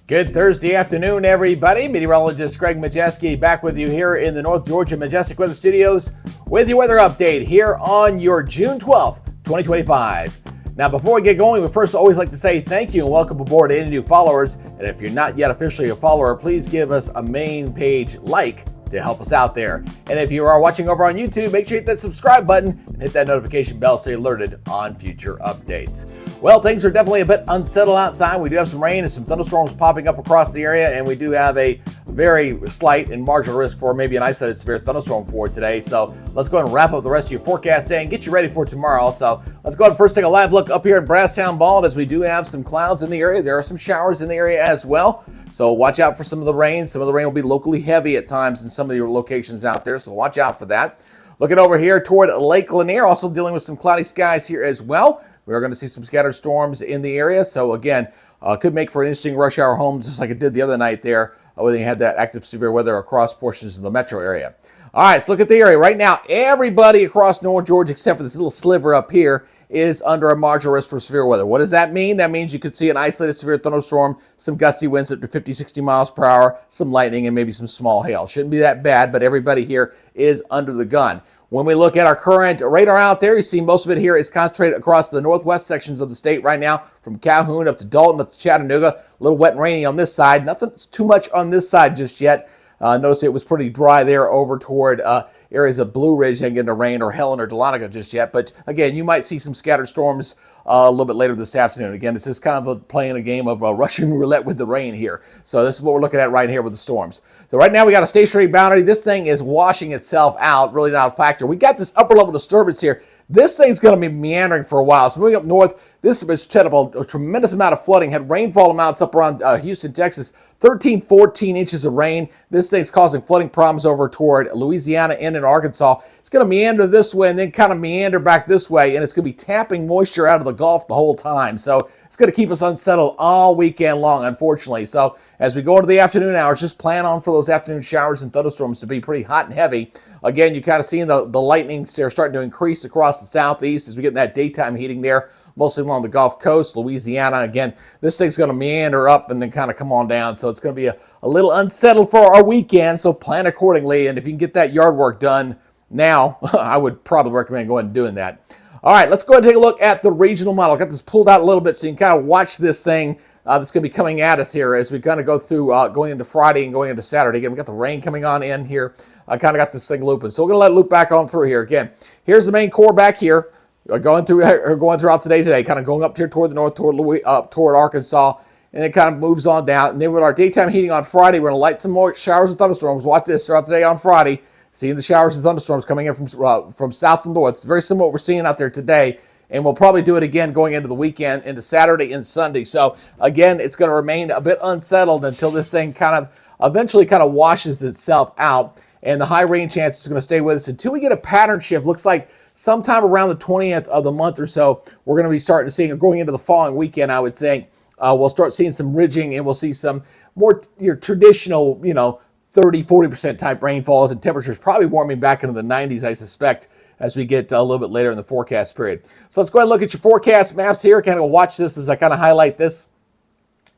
Good Thursday afternoon, everybody. Meteorologist Greg Majeski back with you here in the North Georgia Majestic Weather Studios with your weather update here on your June 12th, 2025. Now, before we get going, we first always like to say thank you and welcome aboard to any new followers. And if you're not yet officially a follower, please give us a main page like to help us out there. And if you are watching over on YouTube, make sure you hit that subscribe button and hit that notification bell so you're alerted on future updates. Well, things are definitely a bit unsettled outside. We do have some rain and some thunderstorms popping up across the area, and we do have a very slight and marginal risk for maybe an isolated severe thunderstorm for today. So let's go ahead and wrap up the rest of your forecast day and get you ready for tomorrow. So let's go ahead and first take a live look up here in Brasstown Bald as we do have some clouds in the area. There are some showers in the area as well. So watch out for some of the rain. Some of the rain will be locally heavy at times in some of your locations out there. So watch out for that. Looking over here toward Lake Lanier, also dealing with some cloudy skies here as well. We're going to see some scattered storms in the area. So again, could make for an interesting rush hour home, just like it did the other night there when they had that active severe weather across portions of the metro area. All right, let's look at the area. Right now, everybody across North Georgia, except for this little sliver up here, is under a marginal risk for severe weather. What does that mean? That means you could see an isolated severe thunderstorm, some gusty winds up to 50, 60 miles per hour, some lightning, and maybe some small hail. Shouldn't be that bad, but everybody here is under the gun. When we look at our current radar out there, you see most of it here is concentrated across the northwest sections of the state right now, from Calhoun up to Dalton up to Chattanooga. A little wet and rainy on this side. Nothing too much on this side just yet. Notice it was pretty dry there over toward areas of Blue Ridge and into rain or Helen or Dahlonega just yet. But again, you might see some scattered storms a little bit later this afternoon. Again, it's just kind of playing a game of Russian roulette with the rain here. So this is what we're looking at right here with the storms. So right now we got a stationary boundary. This thing is washing itself out, really not a factor. We got this upper level disturbance here. This thing's going to be meandering for a while. So moving up north, this has set up a tremendous amount of flooding. Had rainfall amounts up around Houston, Texas, 13, 14 inches of rain. This thing's causing flooding problems over toward Louisiana and in Arkansas. It's going to meander this way and then kind of meander back this way, and it's going to be tapping moisture out of the Gulf the whole time. So it's going to keep us unsettled all weekend long, unfortunately. So as we go into the afternoon hours, just plan on for those afternoon showers and thunderstorms to be pretty hot and heavy. Again, you kind of seeing the lightning stare starting to increase across the southeast as we get in that daytime heating there, mostly along the Gulf Coast, Louisiana. Again, this thing's going to meander up and then kind of come on down. So it's going to be a little unsettled for our weekend, so plan accordingly. And if you can get that yard work done now, I would probably recommend going and doing that. All right, let's go ahead and take a look at the regional model. I got this pulled out a little bit so you can kind of watch this thing that's going to be coming at us here as we kind of go through going into Friday and going into Saturday. Again, we got the rain coming on in here. I kind of got this thing looping. So we're going to let it loop back on through here. Again, here's the main core back here. Going throughout today, kind of going up here toward the north, toward Arkansas, and it kind of moves on down. And then with our daytime heating on Friday, we're going to light some more showers and thunderstorms. Watch this throughout the day on Friday. Seeing the showers and thunderstorms coming in from south to north. It's very similar to what we're seeing out there today. And we'll probably do it again going into the weekend, into Saturday and Sunday. So again, it's going to remain a bit unsettled until this thing kind of eventually kind of washes itself out. And the high rain chance is going to stay with us until we get a pattern shift. Looks like sometime around the 20th of the month or so, we're going to be starting to see, going into the following weekend, I would think, we'll start seeing some ridging and we'll see some more traditional, 30, 40% type rainfalls and temperatures probably warming back into the 90s, I suspect, as we get a little bit later in the forecast period. So let's go ahead and look at your forecast maps here. Kind of watch this as I kind of highlight this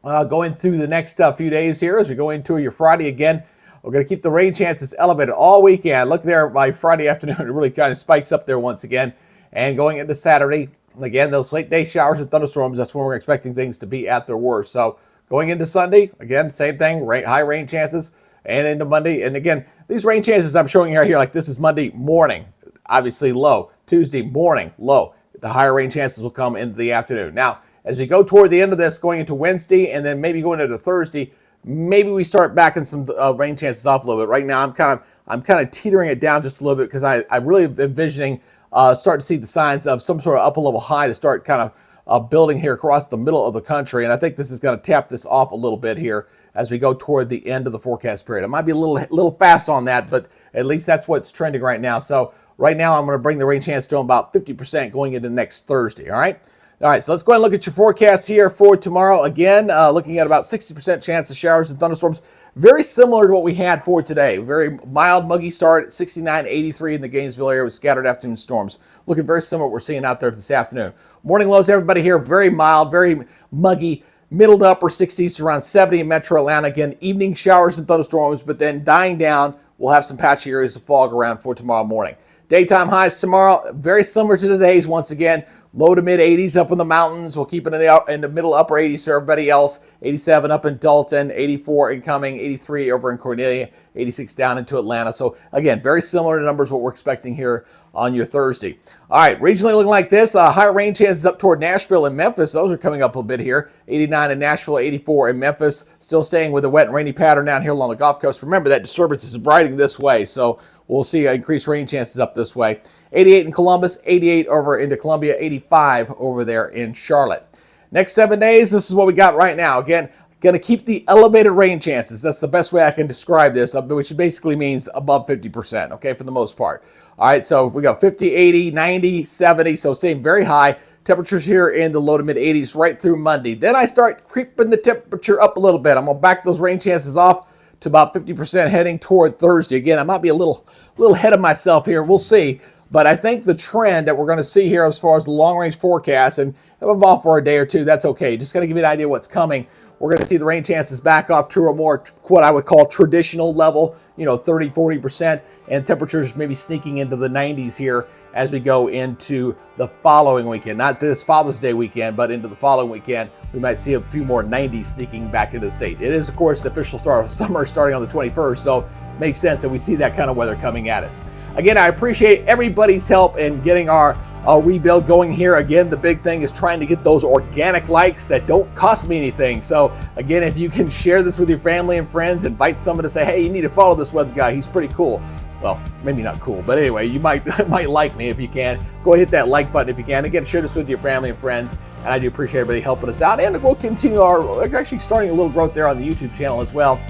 going through the next few days here as we go into your Friday again. We're going to keep the rain chances elevated all weekend. Look there by Friday afternoon, it really kind of spikes up there once again. And going into Saturday, again, those late day showers and thunderstorms, that's when we're expecting things to be at their worst. So going into Sunday, again, same thing, high rain chances. And into Monday, and again, these rain chances I'm showing you here, like this is Monday morning, obviously low. Tuesday morning, low. The higher rain chances will come into the afternoon. Now, as we go toward the end of this, going into Wednesday, and then maybe going into Thursday, maybe we start backing some rain chances off a little bit. Right now, I'm kind of teetering it down just a little bit because I really am envisioning starting to see the signs of some sort of upper level high to start kind of building here across the middle of the country. And I think this is going to tap this off a little bit here as we go toward the end of the forecast period. It might be a little fast on that, but at least that's what's trending right now. So right now I'm going to bring the rain chance to about 50% going into next Thursday. All right. So let's go ahead and look at your forecast here for tomorrow. Again, looking at about 60% chance of showers and thunderstorms. Very similar to what we had for today. Very mild, muggy start at 69, 83 in the Gainesville area with scattered afternoon storms. Looking very similar to what we're seeing out there this afternoon. Morning lows, everybody here, very mild, very muggy. middle to upper 60s to around 70 in metro Atlanta. Again, evening showers and thunderstorms, but then dying down. We'll have some patchy areas of fog around for tomorrow morning. Daytime highs tomorrow, very similar to today's once again. Low to mid 80s up in the mountains. We'll keep it in the middle upper 80s for everybody else. 87 up in Dalton, 84 incoming, 83 over in Cornelia, 86 down into Atlanta. So again, very similar to numbers what we're expecting here on your Thursday. All right, regionally looking like this. Higher rain chances up toward Nashville and Memphis. Those are coming up a bit here. 89 in Nashville, 84 in Memphis. Still staying with a wet and rainy pattern down here along the Gulf Coast. Remember that disturbance is riding this way, so we'll see increased rain chances up this way. 88 in Columbus, 88 over into Columbia, 85 over there in Charlotte. Next 7 days, this is what we got right now. Again, going to keep the elevated rain chances. That's the best way I can describe this, which basically means above 50%, okay, for the most part. All right, so we got 50, 80, 90, 70, so same very high. Temperatures here in the low to mid 80s right through Monday. Then I start creeping the temperature up a little bit. I'm going to back those rain chances off to about 50% heading toward Thursday. Again, I might be a little ahead of myself here. We'll see. But I think the trend that we're going to see here as far as the long-range forecast, and if I'm off for a day or two, that's okay. Just going to give you an idea of what's coming. We're going to see the rain chances back off to a more, what I would call traditional level, 30, 40%, and temperatures maybe sneaking into the 90s here as we go into the following weekend. Not this Father's Day weekend, but into the following weekend. We might see a few more 90s sneaking back into the state. It is, of course, the official start of summer starting on the 21st, so it makes sense that we see that kind of weather coming at us. Again, I appreciate everybody's help in getting our rebuild going here. Again, the big thing is trying to get those organic likes that don't cost me anything. So again, if you can share this with your family and friends, invite someone to say, hey, you need to follow this weather guy. He's pretty cool. Well, maybe not cool, but anyway, you might like me if you can. Go ahead, hit that like button if you can. Again, share this with your family and friends. And I do appreciate everybody helping us out. And we'll continue actually starting a little growth there on the YouTube channel as well.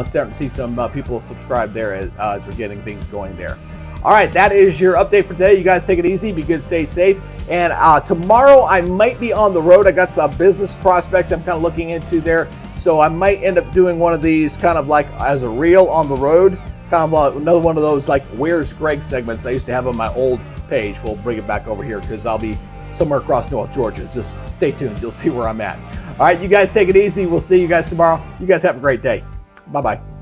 Starting to see some people subscribe there as we're getting things going there. All right, that is your update for today. You guys take it easy, be good, stay safe. And tomorrow I might be on the road. I got some business prospect I'm kind of looking into there. So I might end up doing one of these kind of like as a reel on the road, kind of another one of those like Where's Greg segments I used to have on my old page. We'll bring it back over here because I'll be somewhere across North Georgia. Just stay tuned. You'll see where I'm at. All right, you guys take it easy. We'll see you guys tomorrow. You guys have a great day. Bye-bye.